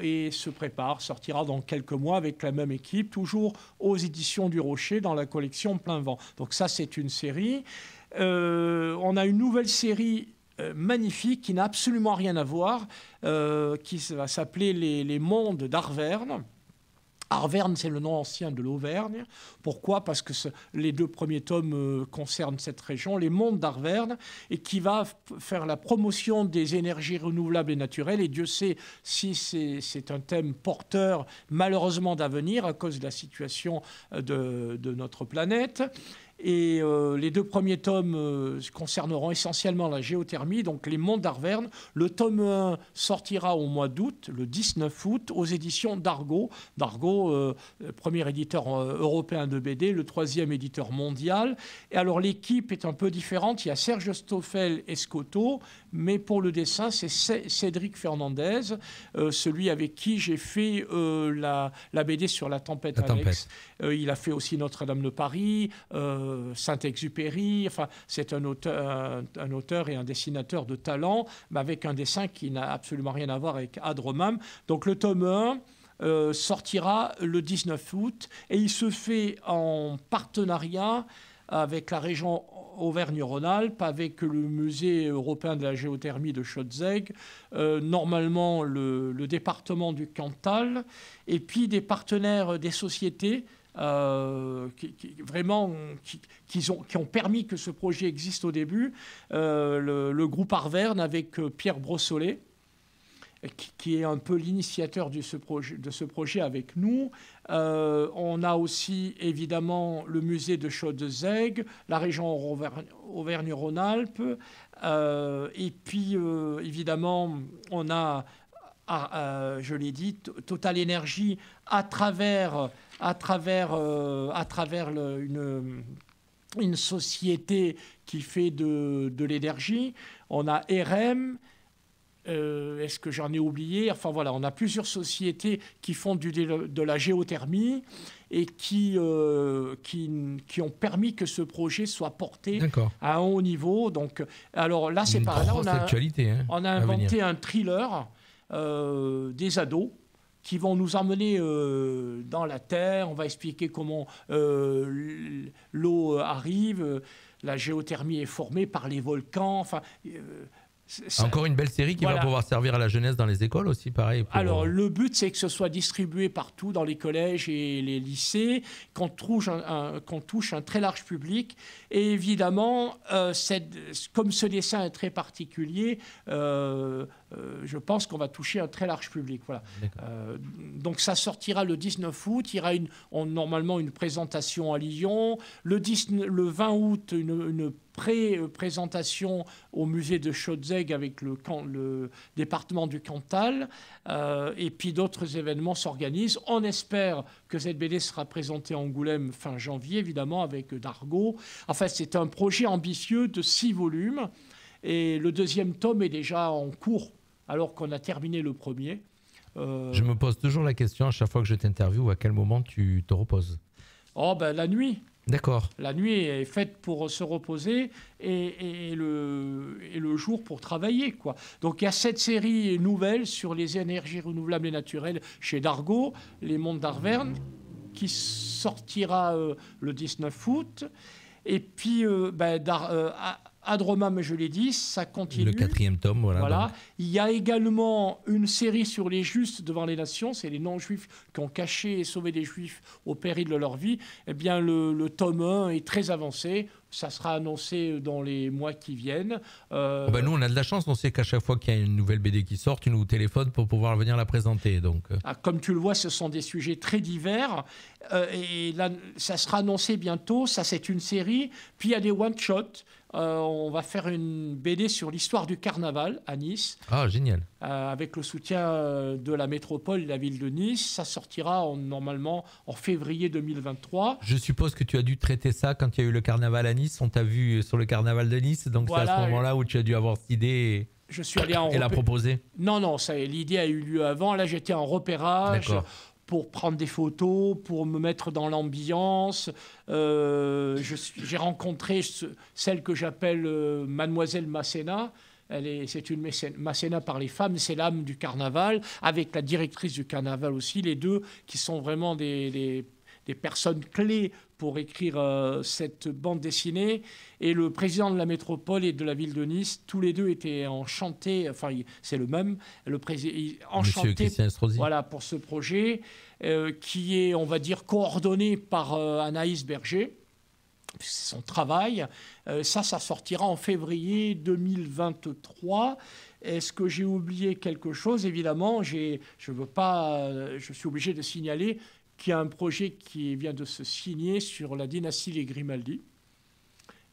et sortira dans quelques mois avec la même équipe, toujours aux éditions du Rocher, dans la collection Plein Vent. Donc ça, c'est une série. On a une nouvelle série magnifique qui n'a absolument rien à voir, qui va s'appeler les mondes d'Arverne. Arverne, c'est le nom ancien de l'Auvergne. Pourquoi ? Parce que les 2 premiers tomes concernent cette région, les mondes d'Arverne, et qui va faire la promotion des énergies renouvelables et naturelles. Et Dieu sait si c'est un thème porteur, malheureusement, d'avenir à cause de la situation de notre planète. Et les 2 premiers tomes concerneront essentiellement la géothermie, donc les monts d'Arverne. Le tome 1 sortira au mois d'août, le 19 août, aux éditions d'Argo. D'Argo, premier éditeur européen de BD, le 3e éditeur mondial. Et alors l'équipe est un peu différente. Il y a Serge Stoffel et Scotto, mais pour le dessin, c'est Cédric Fernandez, celui avec qui j'ai fait la BD sur la tempête Alex. Il a fait aussi Notre-Dame de Paris, Saint-Exupéry. Enfin, c'est un auteur et un dessinateur de talent, mais avec un dessin qui n'a absolument rien à voir avec Adromam. Donc le tome 1 sortira le 19 août et il se fait en partenariat avec la région Auvergne-Rhône-Alpes, avec le musée européen de la géothermie de Schötzegg, normalement le département du Cantal, et puis des partenaires des sociétés qui ont permis que ce projet existe au début. Le groupe Arverne avec Pierre Brossolet, qui est un peu l'initiateur de ce projet avec nous. On a aussi évidemment le musée de Schötzegg, la région Auvergne-Rhône-Alpes, et puis évidemment on a, je l'ai dit, Total Energy à travers une société qui fait de l'énergie. On a RM. Est-ce que j'en ai oublié? Enfin voilà, on a plusieurs sociétés qui font de la géothermie et qui ont permis que ce projet soit porté à un haut niveau. Donc, alors là, c'est pareil. On a inventé un thriller des ados qui vont nous emmener dans la terre. On va expliquer comment l'eau arrive. La géothermie est formée par les volcans. Enfin. Encore une belle série qui va pouvoir servir à la jeunesse dans les écoles aussi, pareil. Alors, le but, c'est que ce soit distribué partout dans les collèges et les lycées, qu'on touche un très large public. Et évidemment, comme ce dessin est très particulier, je pense qu'on va toucher un très large public. Voilà. Donc, ça sortira le 19 août. Il y aura normalement une présentation à Lyon. Le 20 août, une pré-présentation au musée de Schötzegg avec le département du Cantal, et puis d'autres événements s'organisent. On espère que cette BD sera présentée à Angoulême fin janvier, évidemment, avec d'Argo. Enfin, c'est un projet ambitieux de 6 volumes, et le 2e tome est déjà en cours, alors qu'on a terminé le premier. Je me pose toujours la question à chaque fois que je t'interviewe, à quel moment tu te reposes? Oh, ben la nuit. D'accord. La nuit est faite pour se reposer et le jour pour travailler, quoi. Donc il y a cette série nouvelle sur les énergies renouvelables et naturelles chez Dargaud, Les Monts d'Arverne, qui sortira le 19 août. Et puis Adromam, je l'ai dit, ça continue. Le 4e tome, voilà. Il y a également une série sur les justes devant les nations, c'est les non-juifs qui ont caché et sauvé des juifs au péril de leur vie. Eh bien, le tome 1 est très avancé. Ça sera annoncé dans les mois qui viennent. Nous, on a de la chance. On sait qu'à chaque fois qu'il y a une nouvelle BD qui sort, tu nous téléphones pour pouvoir venir la présenter. Donc. Comme tu le vois, ce sont des sujets très divers. Et là, ça sera annoncé bientôt. Ça, c'est une série. Puis, il y a des one-shots. On va faire une BD sur l'histoire du carnaval à Nice. Ah, génial. Avec le soutien de la métropole et de la ville de Nice. Ça sortira normalement en février 2023. Je suppose que tu as dû traiter ça quand il y a eu le carnaval à Nice. On t'a vu sur le carnaval de Nice. Donc c'est à ce moment-là où tu as dû avoir cette idée et la proposer. Non, l'idée a eu lieu avant. Là, j'étais en repérage. D'accord. Pour prendre des photos, pour me mettre dans l'ambiance. J'ai rencontré celle que j'appelle Mademoiselle Masséna. C'est une Masséna par les femmes, c'est l'âme du carnaval, avec la directrice du carnaval aussi, les deux qui sont vraiment des personnes clés pour écrire cette bande dessinée. Et le président de la métropole et de la ville de Nice, tous les deux étaient enchantés, enfin c'est le même, enchanté pour ce projet qui est, on va dire, coordonné par Anaïs Berger. C'est son travail. Ça sortira en février 2023. Est-ce que j'ai oublié quelque chose? Évidemment, je suis obligé de signaler qu'il y a un projet qui vient de se signer sur la dynastie Les Grimaldi.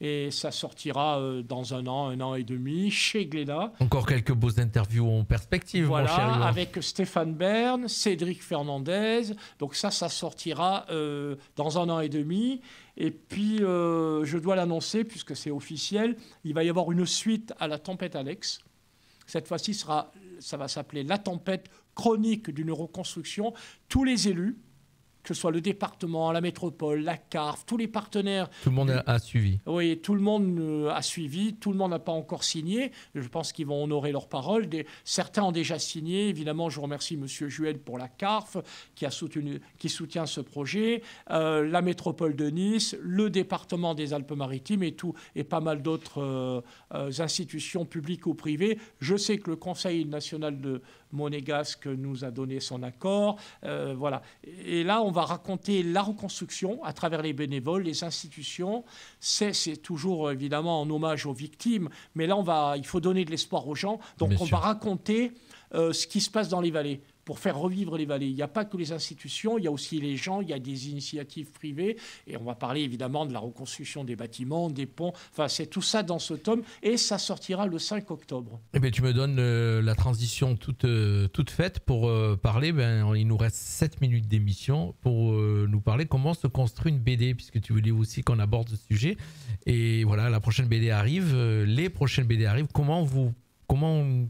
Et ça sortira dans un an et demi, chez Glénat. Encore quelques beaux interviews en perspective, mon cher Yvan. Avec Stéphane Bern, Cédric Fernandez. Donc ça sortira dans un an et demi. Et puis, je dois l'annoncer, puisque c'est officiel, il va y avoir une suite à La Tempête Alex. Cette fois-ci, ça va s'appeler La Tempête, chronique d'une reconstruction. Tous les élus, que ce soit le département, la métropole, la CARF, tous les partenaires. Tout le monde a suivi. Oui, tout le monde a suivi. Tout le monde n'a pas encore signé. Je pense qu'ils vont honorer leurs paroles. Certains ont déjà signé. Évidemment, je remercie M. Juel pour la CARF qui soutient ce projet, la métropole de Nice, le département des Alpes-Maritimes et pas mal d'autres institutions publiques ou privées. Je sais que le Conseil national de monégasque nous a donné son accord. Voilà. Et là, on va raconter la reconstruction à travers les bénévoles, les institutions. C'est toujours évidemment en hommage aux victimes, mais là, il faut donner de l'espoir aux gens. Donc, on va raconter ce qui se passe dans les vallées, pour faire revivre les vallées. Il n'y a pas que les institutions, il y a aussi les gens, il y a des initiatives privées, et on va parler évidemment de la reconstruction des bâtiments, des ponts, enfin c'est tout ça dans ce tome, et ça sortira le 5 octobre. Eh bien, tu me donnes la transition toute faite pour parler, il nous reste 7 minutes d'émission pour nous parler comment se construit une BD, puisque tu voulais aussi qu'on aborde ce sujet, et voilà, la prochaine BD arrive, les prochaines BD arrivent, comment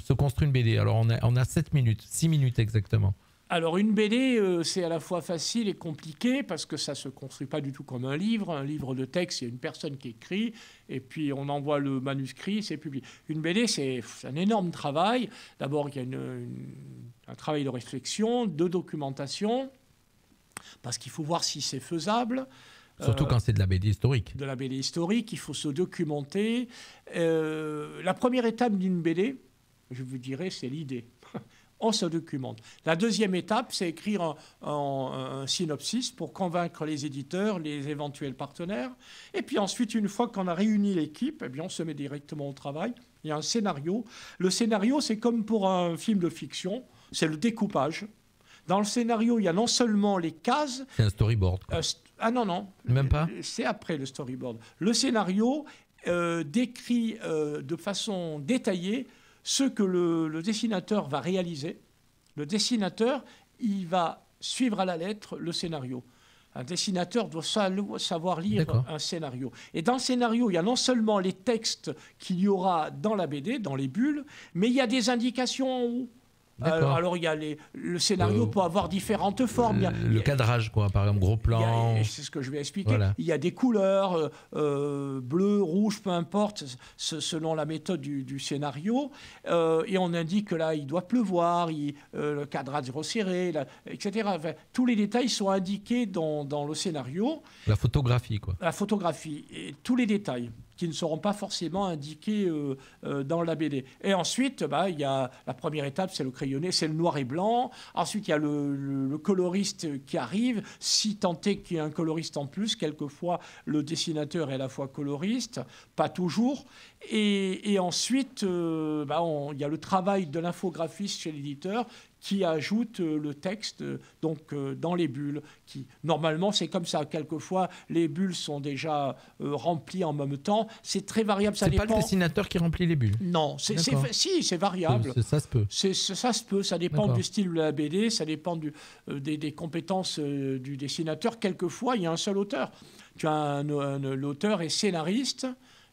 se construit une BD? Alors, on a 7 minutes, 6 minutes exactement. Alors, une BD, c'est à la fois facile et compliqué parce que ça ne se construit pas du tout comme un livre. Un livre de texte, il y a une personne qui écrit et puis on envoie le manuscrit, c'est publié. Une BD, c'est un énorme travail. D'abord, il y a un travail de réflexion, de documentation, parce qu'il faut voir si c'est faisable. Surtout quand c'est de la BD historique. De la BD historique, il faut se documenter. La première étape d'une BD, je vous dirais, c'est l'idée. On se documente. La deuxième étape, c'est écrire un synopsis pour convaincre les éditeurs, les éventuels partenaires. Et puis ensuite, une fois qu'on a réuni l'équipe, eh bien, on se met directement au travail. Il y a un scénario. Le scénario, c'est comme pour un film de fiction, c'est le découpage. Dans le scénario, il y a non seulement les cases... C'est un storyboard. Non. Même pas ? C'est après le storyboard. Le scénario décrit de façon détaillée ce que le dessinateur va réaliser. Le dessinateur, il va suivre à la lettre le scénario. Un dessinateur doit savoir lire un scénario. Et dans le scénario, il y a non seulement les textes qu'il y aura dans la BD, dans les bulles, mais il y a des indications en haut. Alors, il y a le scénario peut avoir différentes formes. Le cadrage, quoi, par exemple, gros plan. C'est ce que je vais expliquer. Voilà. Il y a des couleurs, bleu, rouge, peu importe, selon la méthode du scénario. Et on indique que là, il doit pleuvoir, le cadrage resserré, etc. Enfin, tous les détails sont indiqués dans le scénario. La photographie, quoi. La photographie, et tous les détails qui ne seront pas forcément indiqués dans la BD. Et ensuite, il y a la première étape, c'est le crayonné, c'est le noir et blanc. Ensuite, il y a le coloriste qui arrive, si tant est qu'il y ait un coloriste en plus. Quelquefois, le dessinateur est à la fois coloriste, pas toujours. Et ensuite, il y a le travail de l'infographiste chez l'éditeur qui ajoute le texte dans les bulles. Normalement, c'est comme ça. Quelquefois, les bulles sont déjà remplies en même temps. C'est très variable. C'est pas le dessinateur qui remplit les bulles? Non, c'est variable. Ça se peut. Ça se peut. Ça dépend du style de la BD, ça dépend des compétences du dessinateur. Quelquefois, il y a un seul auteur. Tu as l'auteur est scénariste.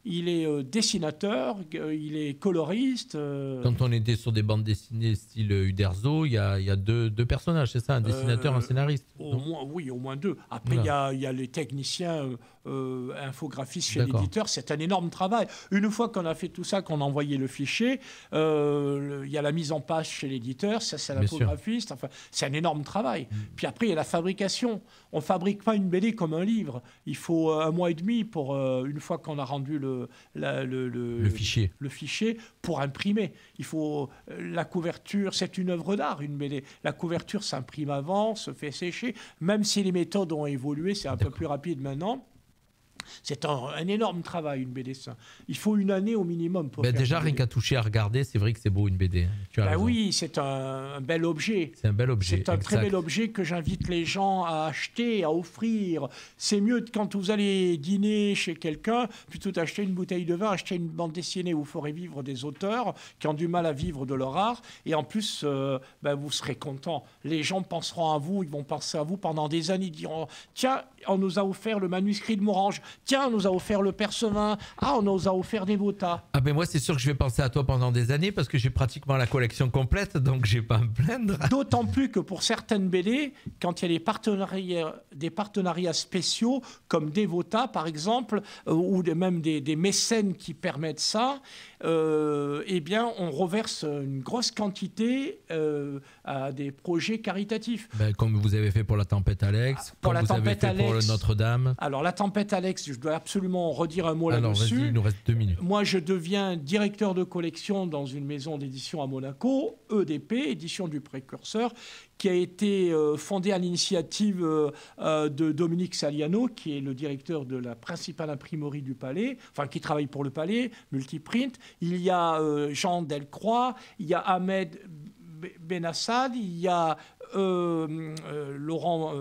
Il est dessinateur, il est coloriste. Quand on était sur des bandes dessinées style Uderzo, il y a deux personnages, c'est ça? Un dessinateur, un scénariste? Oui, au moins deux. Après, il y a les techniciens infographistes chez l'éditeur. C'est un énorme travail. Une fois qu'on a fait tout ça, qu'on a envoyé le fichier, il y a la mise en page chez l'éditeur, ça c'est l'infographiste. Enfin, c'est un énorme travail. Puis après, il y a la fabrication. On ne fabrique pas une BD comme un livre. Il faut 1 mois et demi pour, une fois qu'on a rendu le fichier pour imprimer. Il faut la couverture, c'est une œuvre d'art, une BD. La couverture s'imprime avant, se fait sécher, même si les méthodes ont évolué, c'est un peu plus rapide maintenant. C'est un énorme travail, une BD. Ça. Il faut une année au minimum pour faire déjà, rien qu'à toucher, à regarder, c'est vrai que c'est beau une BD. Hein. Tu as raison. Oui, c'est un bel objet. C'est un bel objet. C'est un très bel objet que j'invite les gens à acheter, à offrir. C'est mieux quand vous allez dîner chez quelqu'un, plutôt d'acheter une bouteille de vin, acheter une bande dessinée où vous ferez vivre des auteurs qui ont du mal à vivre de leur art. Et en plus, vous serez content. Les gens penseront à vous, ils vont penser à vous pendant des années. Ils diront, tiens, on nous a offert le manuscrit de Morange. Tiens, on nous a offert le Perceval. Ah, on nous a offert des Votas. Ah ben moi, c'est sûr que je vais penser à toi pendant des années parce que j'ai pratiquement la collection complète, donc j'ai pas à me plaindre. D'autant plus que pour certaines BD, quand il y a des partenariats spéciaux, comme des Votas par exemple, ou même des mécènes qui permettent ça, eh bien, on reverse une grosse quantité à des projets caritatifs. Comme vous avez fait pour la Tempête Alex, pour comme vous avez fait pour le Notre-Dame. Alors, la Tempête Alex, je dois absolument redire un mot là-dessus. Alors, vas-y, il nous reste 2 minutes. Moi, je deviens directeur de collection dans une maison d'édition à Monaco, EDP, Édition du Précurseur, qui a été fondée à l'initiative de Dominique Saliano, qui est le directeur de la principale imprimerie du Palais, enfin qui travaille pour le Palais, Multiprint. Il y a Jean Delcroix, il y a Ahmed Benassad, il y a Laurent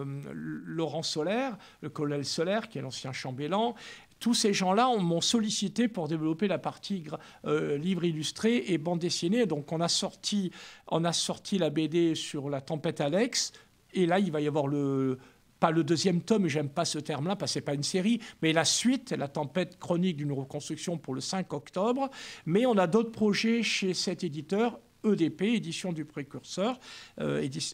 Solaire, le colonel Solaire, qui est l'ancien chambellan. Tous ces gens-là m'ont sollicité pour développer la partie livre illustré et bande dessinée. Donc on a sorti la BD sur la Tempête Alex. Et là, il va y avoir pas le 2e tome, j'aime pas ce terme-là, parce que c'est pas une série, mais la suite, la Tempête chronique d'une reconstruction pour le 5 octobre. Mais on a d'autres projets chez cet éditeur, EDP, Édition du Précurseur,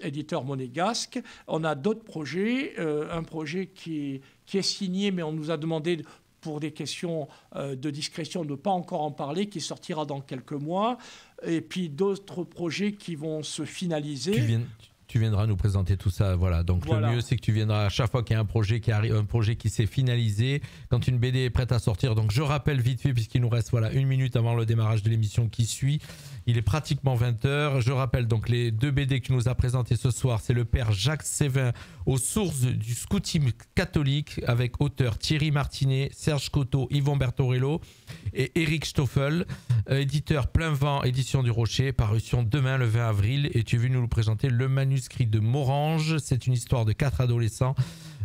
éditeur monégasque. On a d'autres projets, un projet qui est signé, mais on nous a demandé pour des questions de discrétion de ne pas encore en parler, qui sortira dans quelques mois, et puis d'autres projets qui vont se finaliser. Tu viendras nous présenter tout ça, voilà. Donc le mieux, c'est que tu viendras à chaque fois qu'il y a un projet qui arrive, un projet qui s'est finalisé, quand une BD est prête à sortir. Donc je rappelle vite fait, puisqu'il nous reste 1 minute avant le démarrage de l'émission qui suit. Il est pratiquement 20h. Je rappelle donc les 2 BD que tu nous as présentées ce soir. C'est le père Jacques Sévin aux sources du scoutisme catholique, avec auteur Thierry Martinet, Serge Scotto, Yvon Bertorello et Éric Stoffel. Éditeur Plein Vent, Édition du Rocher, parution demain le 20 avril. Et tu es venu nous présenter le manuscrit de Morange. C'est une histoire de 4 adolescents.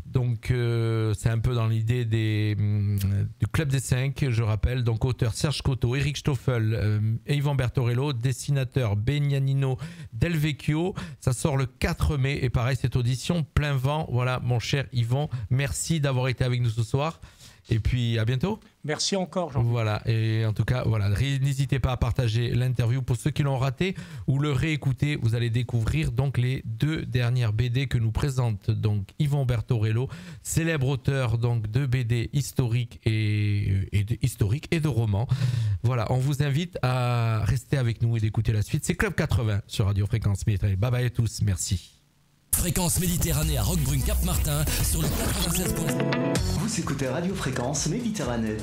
Donc c'est un peu dans l'idée du Club des 5, je rappelle. Donc auteur Serge Scotto, Éric Stoffel, Yvan Bertorello, dessinateur Beniamino Del Vecchio. Ça sort le 4 mai et pareil, cette audition Plein Vent. Voilà, mon cher Yvan, merci d'avoir été avec nous ce soir. Et puis à bientôt. Merci encore, Jean. Voilà, et en tout cas, voilà, n'hésitez pas à partager l'interview pour ceux qui l'ont raté ou le réécouter. Vous allez découvrir donc les 2 dernières BD que nous présente donc Yvon Bertorello, célèbre auteur donc de BD historiques et de romans. Voilà, on vous invite à rester avec nous et d'écouter la suite. C'est Club 80 sur Radio Fréquence Méditerranée. Bye bye à tous, merci. Fréquence Méditerranée à Roquebrune Cap-Martin sur le 96. Vous écoutez Radio Fréquence Méditerranée.